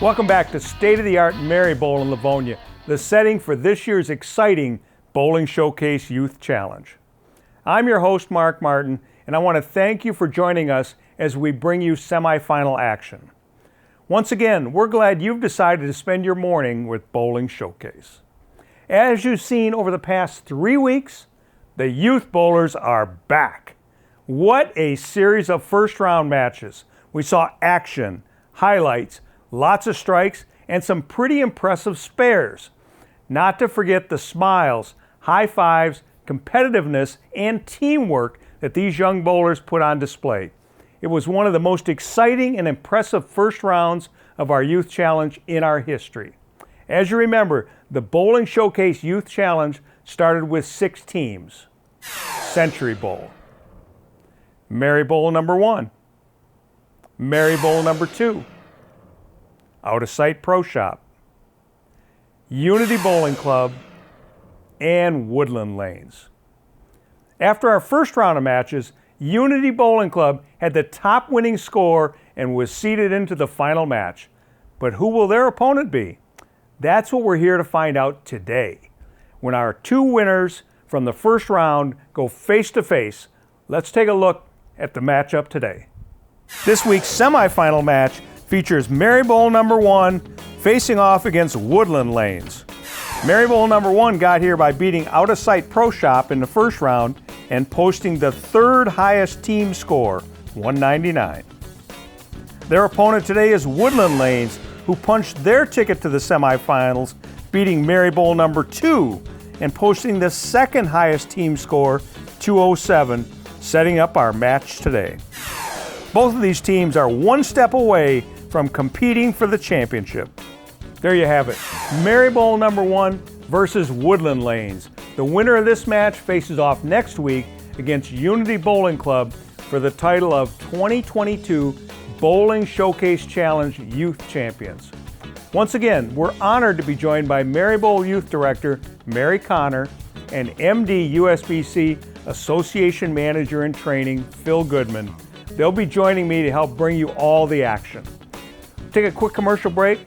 Welcome back to state-of-the-art Merri Bowl in Livonia, the setting for this year's exciting Bowling Showcase Youth Challenge. I'm your host, Mark Martin, and I want to thank you for joining us as we bring you semifinal action. Once again, we're glad you've decided to spend your morning with Bowling Showcase. As you've seen over the past 3 weeks, the youth bowlers are back. What a series of first-round matches. We saw action, highlights, lots of strikes, and some pretty impressive spares. Not to forget the smiles, high fives, competitiveness, and teamwork that these young bowlers put on display. It was one of the most exciting and impressive first rounds of our Youth Challenge in our history. As you remember, the Bowling Showcase Youth Challenge started with 6 teams. Century Bowl, Merri Bowl number 1, Merri Bowl number 2, Out of Sight Pro Shop, Unity Bowling Club, and Woodland Lanes. After our first round of matches, Unity Bowling Club had the top winning score and was seeded into the final match. But who will their opponent be? That's what we're here to find out today. When our 2 winners from the first round go face to face, let's take a look at the matchup today. This week's semifinal match features Merri Bowl number 1 facing off against Woodland Lanes. Merri Bowl number 1 got here by beating Out of Sight Pro Shop in the first round and posting the 3rd highest team score, 199. Their opponent today is Woodland Lanes, who punched their ticket to the semifinals, beating Merri Bowl number 2 and posting the 2nd highest team score, 207, setting up our match today. Both of these teams are 1 step away from competing for the championship. There you have it, Merri Bowl number 1 versus Woodland Lanes. The winner of this match faces off next week against Unity Bowling Club for the title of 2022 Bowling Showcase Challenge Youth Champions. Once again, we're honored to be joined by Merri Bowl Youth Director Mary Connor and MD USBC Association Manager in Training Phil Goodman. They'll be joining me to help bring you all the action. Take a quick commercial break.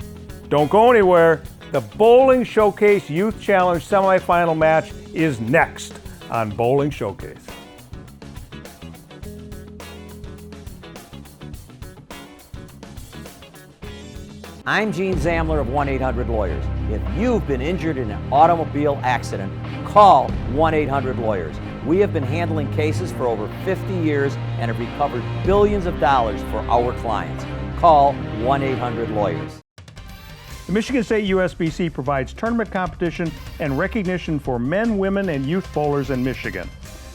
Don't go anywhere. The Bowling Showcase Youth Challenge semifinal match is next on Bowling Showcase. I'm Gene Zamler of 1-800-LAWYERS. If you've been injured in an automobile accident, call 1-800-LAWYERS. We have been handling cases for over 50 years and have recovered billions of dollars for our clients. Call 1-800-LAWYERS. The Michigan State USBC provides tournament competition and recognition for men, women, and youth bowlers in Michigan.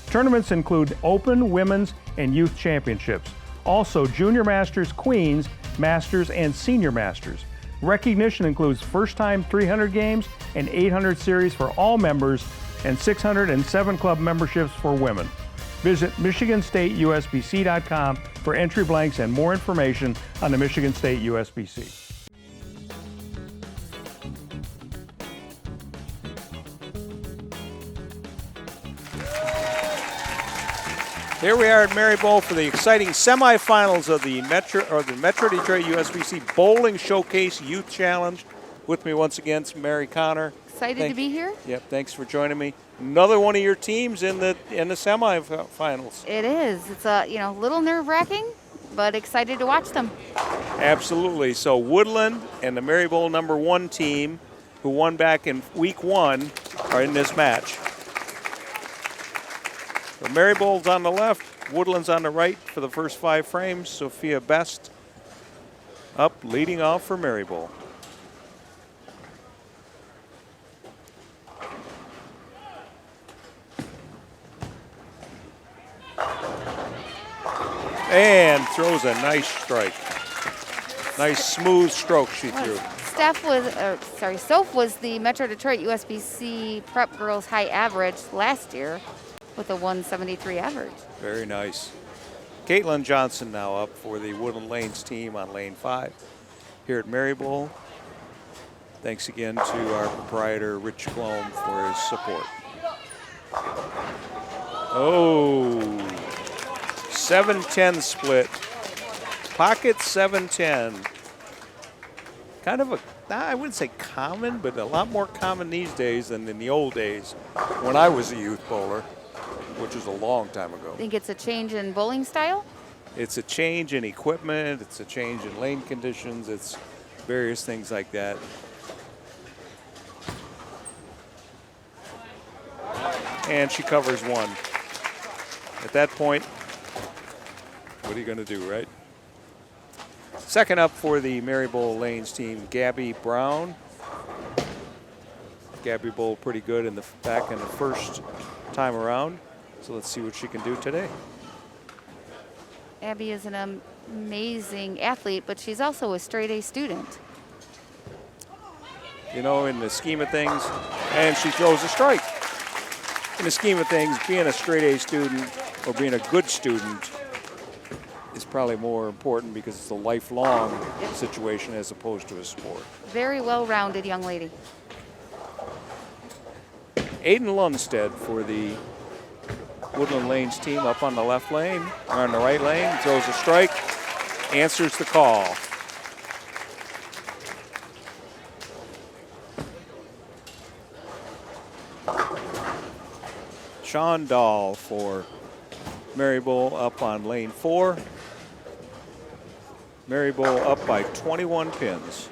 Tournaments include Open, Women's, and Youth Championships. Also, Junior Masters, Queens, Masters, and Senior Masters. Recognition includes first-time 300 games and 800 series for all members and 607 club memberships for women. Visit MichiganStateUSBC.com for entry blanks and more information on the Michigan State USBC. Here we are at Merri Bowl for the exciting semifinals of the Metro Detroit USBC Bowling Showcase Youth Challenge. With me once again is Mary Connor. Excited to be here. Yep, thanks for joining me. Another one of your teams in the semifinals. It is. It's a little nerve-wracking, but excited to watch them. Absolutely. So Woodland and the Merri Bowl number 1 team, who won back in week 1, are in this match. The Merri Bowl's on the left, Woodland's on the right for the first 5 frames. Sophia Best up, leading off for Merri Bowl. And throws a nice strike. Nice smooth stroke she threw. Soph was the Metro Detroit USBC Prep Girls High Average last year with a 173 average. Very nice. Caitlin Johnson now up for the Woodland Lanes team on lane 5 here at Merri Bowl. Thanks again to our proprietor, Rich Gloam, for his support. Oh, 7-10 split. Pocket 7-10. kind of I wouldn't say common, but a lot more common these days than in the old days when I was a youth bowler, which was a long time ago. Think it's a change in bowling style? It's a change in equipment, it's a change in lane conditions, it's various things like that. And she covers one. At that point, what are you going to do, right? Second up for the Merri Bowl Lanes team, Gabby Brown. Gabby bowled pretty good back in the first time around. So let's see what she can do today. Abby is an amazing athlete, but she's also a straight A student. You know, in the scheme of things, and she throws a strike. In the scheme of things, being a straight A student or being a good student is probably more important because it's a lifelong situation as opposed to a sport. Very well-rounded young lady. Aiden Lundstedt for the Woodland Lanes team up on the left lane, or on the right lane, throws a strike, answers the call. Sean Dahl for Merri Bowl up on lane 4. Merri Bowl up by 21 pins.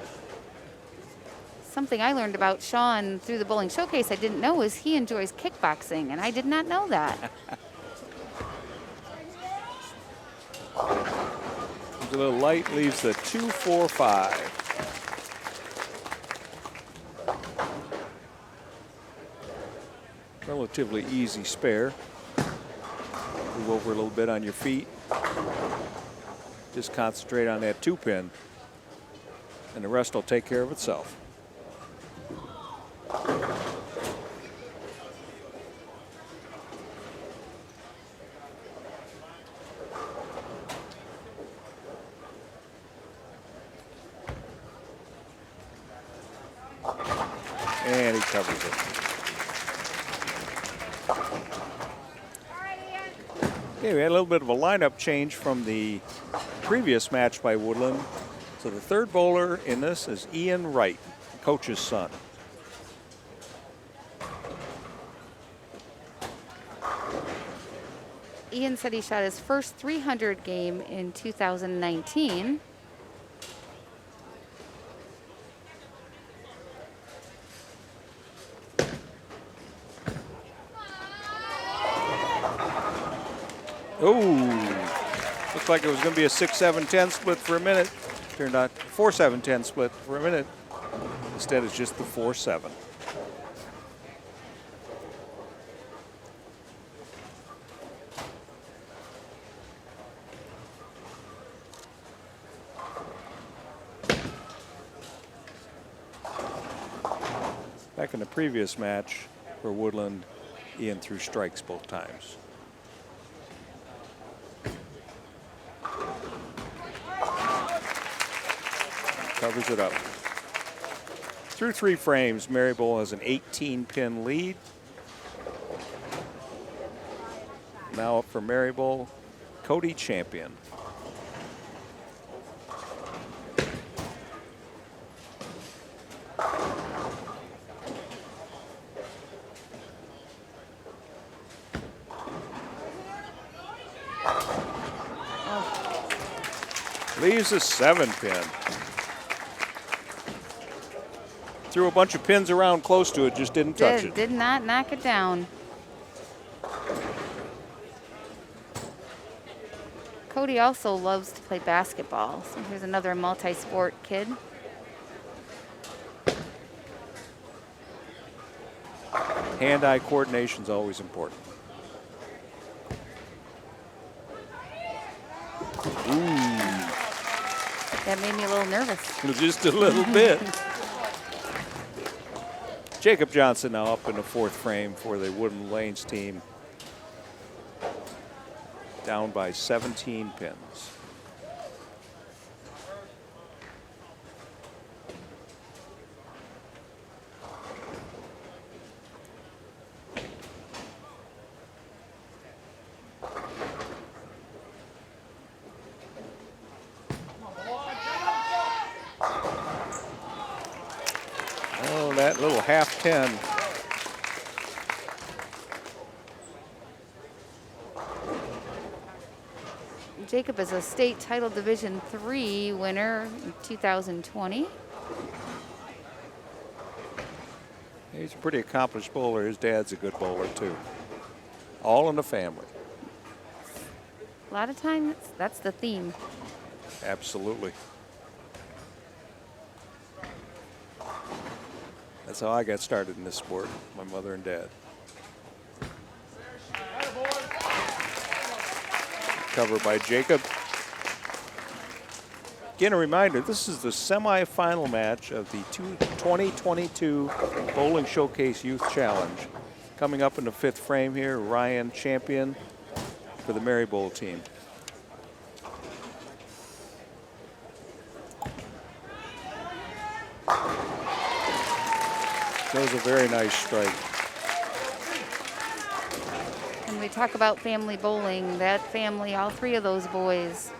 Something I learned about Sean through the Bowling Showcase I didn't know is he enjoys kickboxing, and I did not know that. A little light, leaves the 2-4-5. Relatively easy spare. Move over a little bit on your feet. Just concentrate on that 2-pin, and the rest will take care of itself. And he covers it. Okay, we had a little bit of a lineup change from the previous match by Woodland. So the third bowler in this is Ian Wright, the coach's son. Ian said he shot his first 300 game in 2019. Oh, looked like it was going to be a 6-7-10 split for a minute. Turned out 4-7-10 split for a minute. Instead, it's just the 4-7. Back in the previous match for Woodland, Ian threw strikes both times. Covers it up. Through 3 frames, Merri Bowl has an 18-pin lead. Now up for Merri Bowl, Cody Champion. Leaves a 7-pin. Threw a bunch of pins around close to it, just didn't touch it. Did not knock it down. Cody also loves to play basketball. So here's another multi-sport kid. Hand-eye coordination is always important. Ooh. That made me a little nervous. Just a little bit. Jacob Johnson now up in the 4th frame for the Woodland Lanes team. Down by 17 pins. little half 10. Jacob is a state title Division III winner in 2020. He's a pretty accomplished bowler. His dad's a good bowler too. All in the family. A lot of times that's the theme. Absolutely. That's how I got started in this sport, my mother and dad. Covered by Jacob. Again, a reminder, this is the semifinal match of the 2022 Bowling Showcase Youth Challenge. Coming up in the 5th frame here, Ryan Champion for the Merri Bowl team. That was a very nice strike. When we talk about family bowling, that family, all three of those boys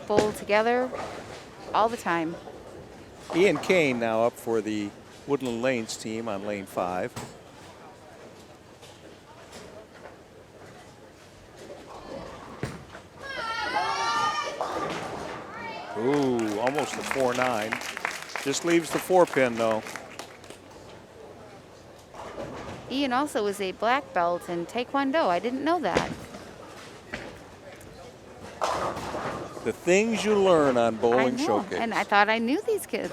bowl together all the time. Ian Kane now up for the Woodland Lanes team on lane 5. Ooh, almost a 4-9. Just leaves the 4-pin though. Ian also is a black belt in Taekwondo. I didn't know that. The things you learn on Bowling I know, Showcase. and I thought I knew these kids.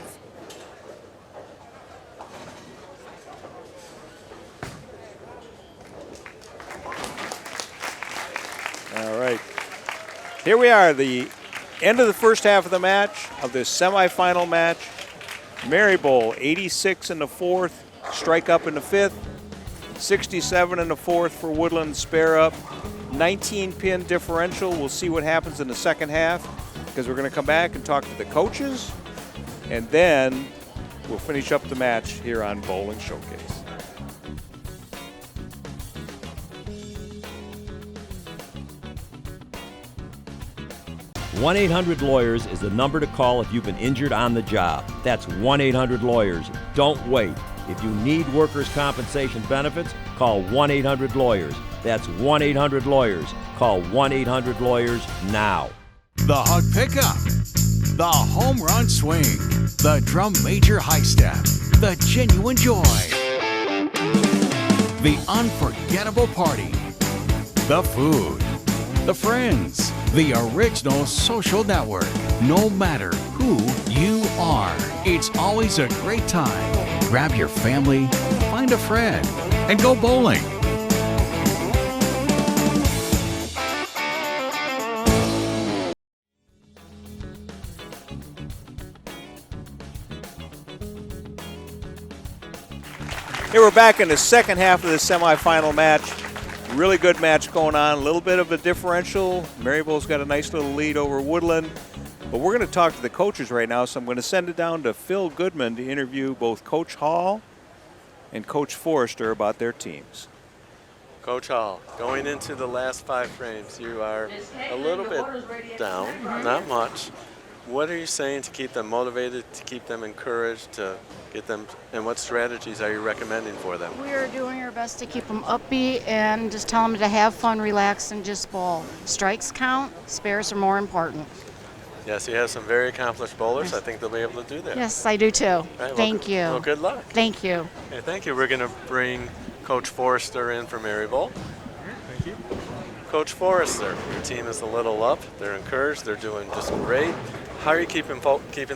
All right. Here we are, the end of the first half of the match, of this semifinal match. Merri Bowl, 86 in the 4th, strike up in the 5th, 67 in the 4th for Woodland, spare up. 19-pin differential. We'll see what happens in the second half because we're going to come back and talk to the coaches, and then we'll finish up the match here on Bowling Showcase. (1-800-LAWYERS) is the number to call if you've been injured on the job. That's 1-800-LAWYERS. Don't wait. If you need workers' compensation benefits, call 1-800-LAWYERS. That's 1-800-LAWYERS. Call 1-800-LAWYERS now. The hug pickup, the home run swing, the drum major high step, the genuine joy, the unforgettable party, the food, the friends, the original social network. No matter who you are, it's always a great time. Grab your family, find a friend, and go bowling. Here we're back in the second half of the semifinal match. Really good match going on. A little bit of a differential. Merri Bowl's got a nice little lead over Woodland. But we're going to talk to the coaches right now, so I'm going to send it down to Phil Goodman to interview both Coach Hall and Coach Forrester about their teams. Coach Hall, going into the last 5 frames, you are a little bit down, not much. What are you saying to keep them motivated, to keep them encouraged, to get them, and what strategies are you recommending for them? We are doing our best to keep them upbeat and just tell them to have fun, relax, and just bowl. Strikes count, spares are more important. Yes, you have some very accomplished bowlers. I think they'll be able to do that. Yes, I do too. Right, well, Thank you. Well, good luck. Thank you. Okay, thank you. We're going to bring Coach Forrester in for Merri Bowl. Thank you. Coach Forrester, your team is a little up. They're encouraged. They're doing just great. How are you keeping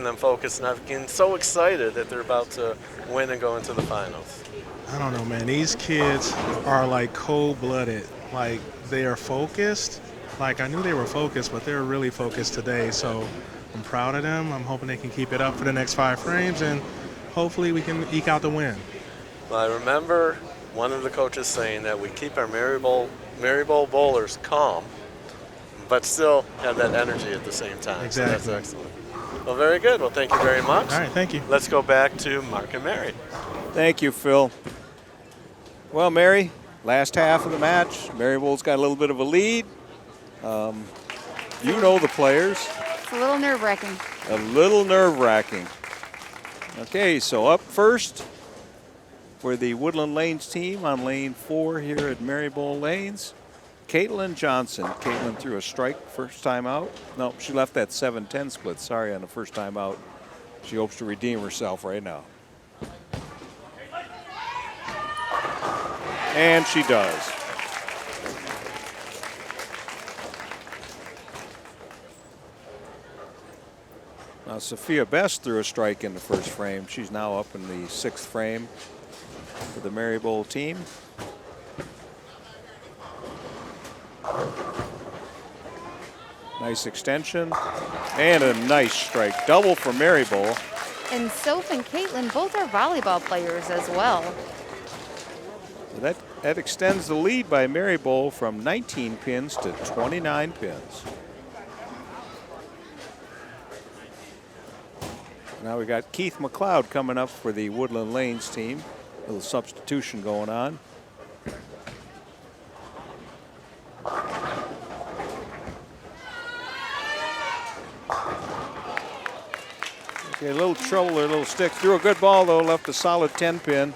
them focused and not getting so excited that they're about to win and go into the finals? I don't know, man. These kids are like cold-blooded. Like, they are focused. Like, I knew they were focused, but they're really focused today. So I'm proud of them. I'm hoping they can keep it up for the next 5 frames, and hopefully we can eke out the win. Well, I remember one of the coaches saying that we keep our Merri Bowl bowlers calm, but still have that energy at the same time. Exactly. So that's excellent. Well, very good. Well, thank you very much. All right, thank you. Let's go back to Mark and Merri. Thank you, Phil. Well, Merri, last half of the match, Merri Bowl's got a little bit of a lead. You know the players. It's a little nerve-wracking. A little nerve-wracking. Okay, so up first, for the Woodland Lanes team on lane 4 here at Maryborough Lanes. Caitlin Johnson. Caitlin threw a strike first time out. No, she left that 7-10 split, sorry, on the first time out. She hopes to redeem herself right now. And she does. Now, Sophia Best threw a strike in the first frame. She's now up in the 6th frame for the Maryborough team. Nice extension and a nice strike. Double for Maryborough. And Soph and Caitlin both are volleyball players as well. That extends the lead by Maryborough from 19 pins to 29 pins. Now we got Keith McLeod coming up for the Woodland Lanes team. A little substitution going on. Okay, a little trouble there, a little stick. Threw a good ball though, left a solid 10 pin.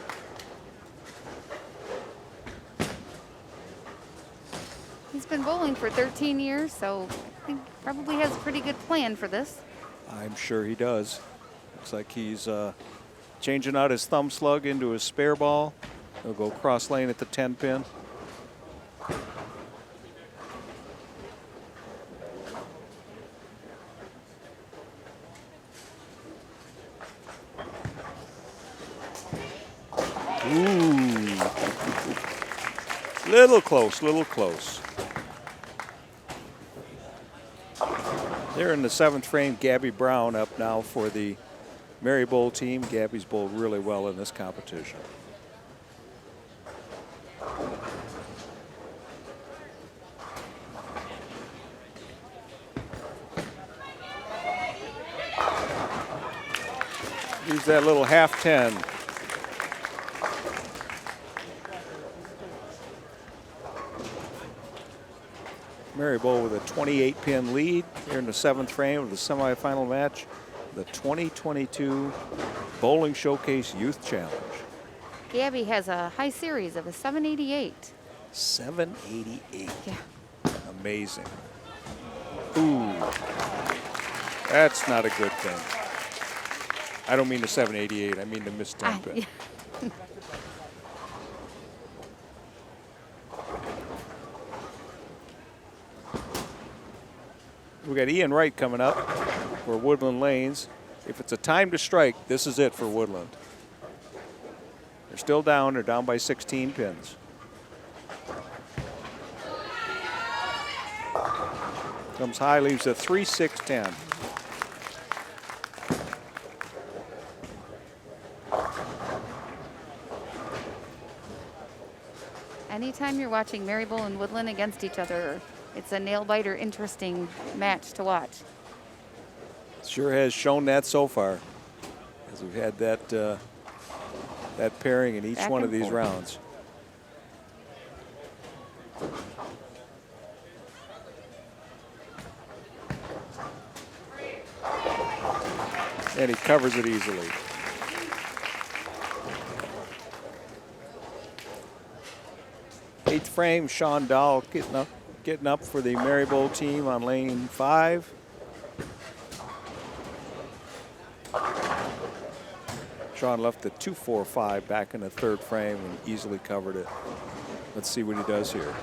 He's been bowling for 13 years, so I think probably has a pretty good plan for this. I'm sure he does. Looks like he's changing out his thumb slug into his spare ball. He'll go cross lane at the 10 pin. Ooh. Little close, little close. They're in the 7th frame. Gabby Brown up now for the Maryborough team. Gabby's bowled really well in this competition. Use that little half 10. Maryborough with a 28-pin lead here in the 7th frame of the semifinal match, the 2022 Bowling Showcase Youth Challenge. Gabby has a high series of a 788. 788. Yeah. Amazing. Ooh. That's not a good thing. I don't mean the 788. I mean the missed 10 pin. Yeah. We got Ian Wright coming up for Woodland Lanes. If it's a time to strike, this is it for Woodland. They're still down. They're down by 16 pins. Comes high, leaves a 3-6-10. Anytime you're watching Maryborough and Woodland against each other, it's a nail-biter, interesting match to watch. Sure has shown that so far, as we've had that that pairing in each Back one of and these forth. rounds. And he covers it easily. Eighth frame, Sean Dahl getting up for the Maryborough team on lane 5. Sean left the 2-4-5 back in the 3rd frame and easily covered it. Let's see what he does here.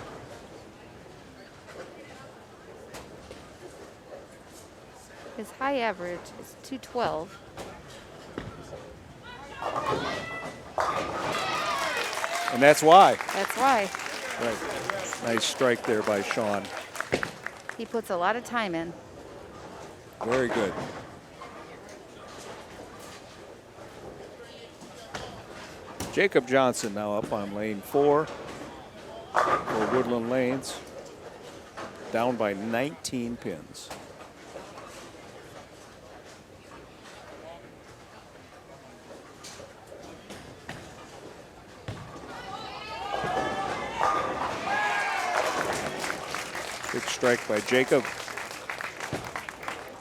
His high average is 212. And that's why. That's why. Right. Nice strike there by Sean. He puts a lot of time in. Very good. Jacob Johnson now up on lane 4 for Woodland Lanes. Down by 19 pins. Big strike by Jacob.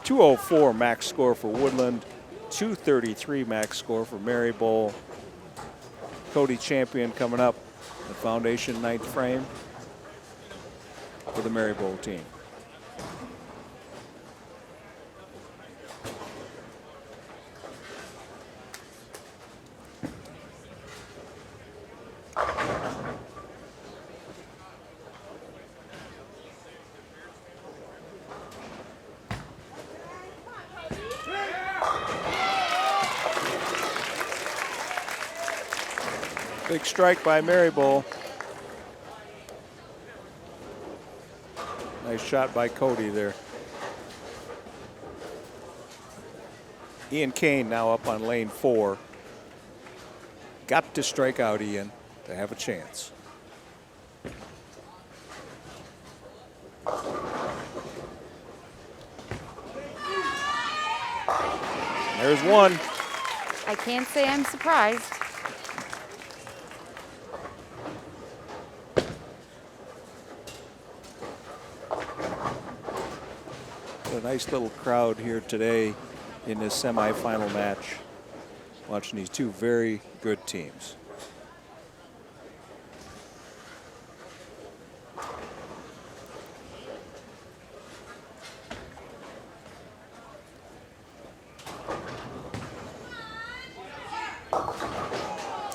204 max score for Woodland. 233 max score for Maryborough. Cody Champion coming up, the foundation ninth frame for the Merri Bowl team. Big strike by Merri Bowl. Nice shot by Cody there. Ian Kane now up on lane 4. Got to strike out Ian to have a chance. There's one. I can't say I'm surprised. A nice little crowd here today in this semifinal match, watching these two very good teams.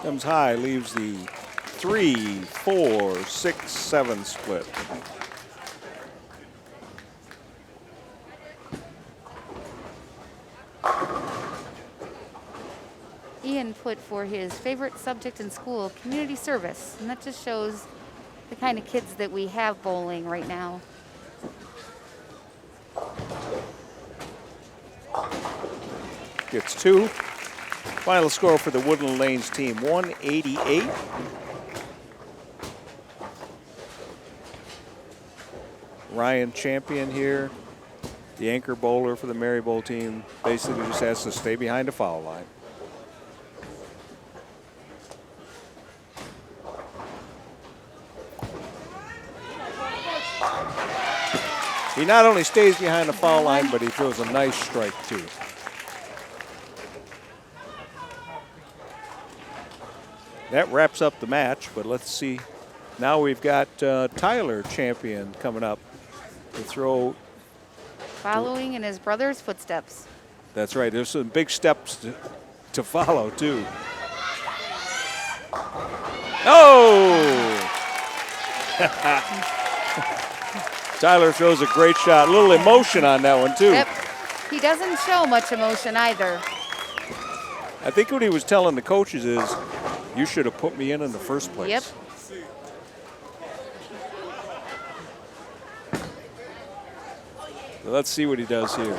Comes high, leaves the 3, 4, 6, 7 split. Ian put for his favorite subject in school, community service, and that just shows the kind of kids that we have bowling right now. Gets 2. Final score for the Woodland Lanes team, 188. Ryan Champion here, the anchor bowler for the Merri Bowl team, basically just has to stay behind the foul line. He not only stays behind the foul line, but he throws a nice strike too. That wraps up the match, but let's see. Now we've got Tyler Champion coming up to throw. Following in his brother's footsteps. That's right. There's some big steps to follow too. Oh! Tyler throws a great shot. A little emotion on that one too. Yep. He doesn't show much emotion either. I think what he was telling the coaches is, you should have put me in the first place. Yep. So let's see what he does here.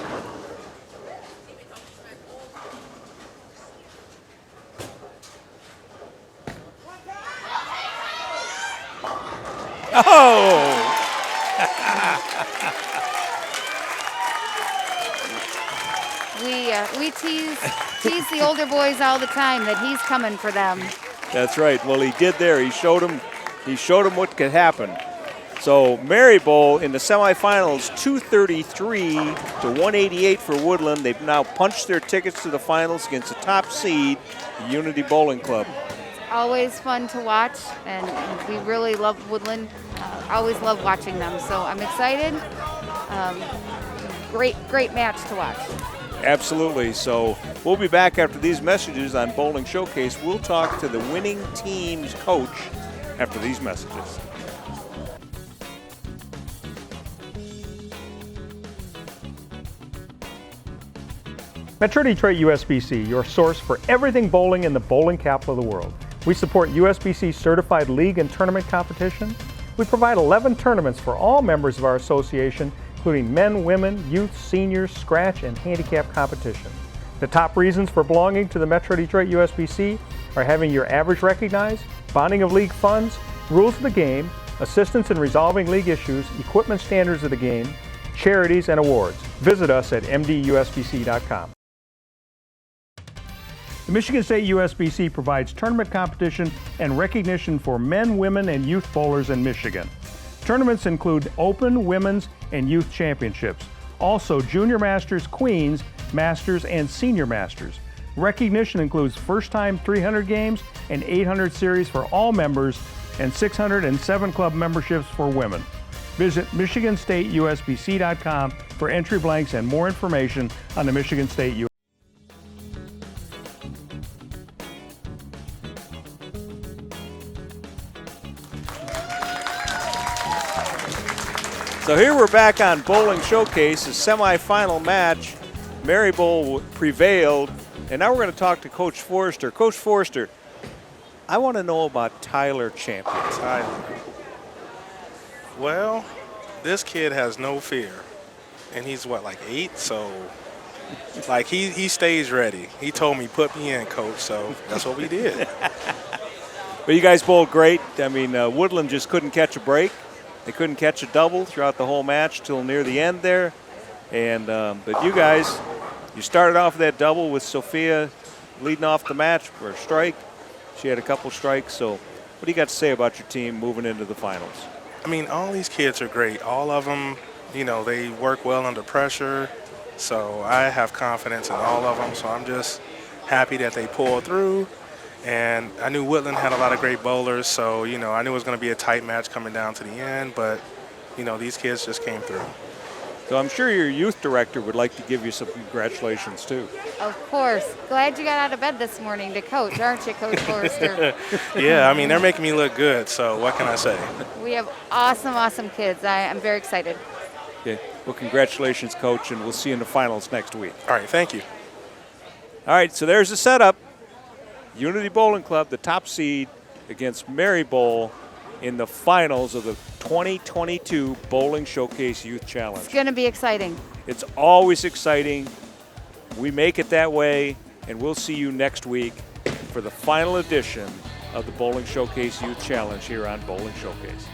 Oh! We tease the older boys all the time that he's coming for them. That's right. Well, he did there. He showed him what could happen. So Merri Bowl in the semifinals, 233 to 188 for Woodland. They've now punched their tickets to the finals against the top seed, the Unity Bowling Club. Always fun to watch, and we really love Woodland. Always love watching them. So I'm excited. Great match to watch. Absolutely. So we'll be back after these messages on Bowling Showcase. We'll talk to the winning team's coach after these messages. Metro Detroit USBC, your source for everything bowling in the bowling capital of the world. We support USBC certified league and tournament competition. We provide 11 tournaments for all members of our association, including men, women, youth, seniors, scratch, and handicap competition. The top reasons for belonging to the Metro Detroit USBC are having your average recognized, bonding of league funds, rules of the game, assistance in resolving league issues, equipment standards of the game, charities, and awards. Visit us at mdusbc.com. The Michigan State USBC provides tournament competition and recognition for men, women, and youth bowlers in Michigan. Tournaments include Open, Women's, and Youth Championships. Also, Junior Masters, Queens, Masters, and Senior Masters. Recognition includes first-time 300 games and 800 series for all members and 607 club memberships for women. Visit MichiganStateUSBC.com for entry blanks and more information on the Michigan State U. So here we're back on Bowling Showcase, the semifinal match. Merri Bowl prevailed, and now we're going to talk to Coach Forrester. Coach Forrester, I want to know about Tyler Champion. Tyler. Well, this kid has no fear, and he's what, like 8? So, like he stays ready. He told me, "Put me in, coach." So that's what we did. But you guys bowled great. I mean, Woodland just couldn't catch a break. They couldn't catch a double throughout the whole match till near the end there. And but you guys, you started off that double with Sophia leading off the match for a strike. She had a couple strikes. So what do you got to say about your team moving into the finals? I mean, all these kids are great. All of them, you know, they work well under pressure. So I have confidence in all of them. So I'm just happy that they pulled through. And I knew Woodland had a lot of great bowlers, so, you know, I knew it was going to be a tight match coming down to the end, but, you know, these kids just came through. So I'm sure your youth director would like to give you some congratulations, too. Of course. Glad you got out of bed this morning to coach, aren't you, Coach Forrester? Yeah, I mean, they're making me look good, so what can I say? We have awesome, awesome kids. I'm very excited. Okay. Well, congratulations, Coach, and we'll see you in the finals next week. All right, thank you. All right, so there's the setup. Unity Bowling Club, the top seed, against Merri Bowl in the finals of the 2022 Bowling Showcase Youth Challenge. It's going to be exciting. It's always exciting. We make it that way, and we'll see you next week for the final edition of the Bowling Showcase Youth Challenge here on Bowling Showcase.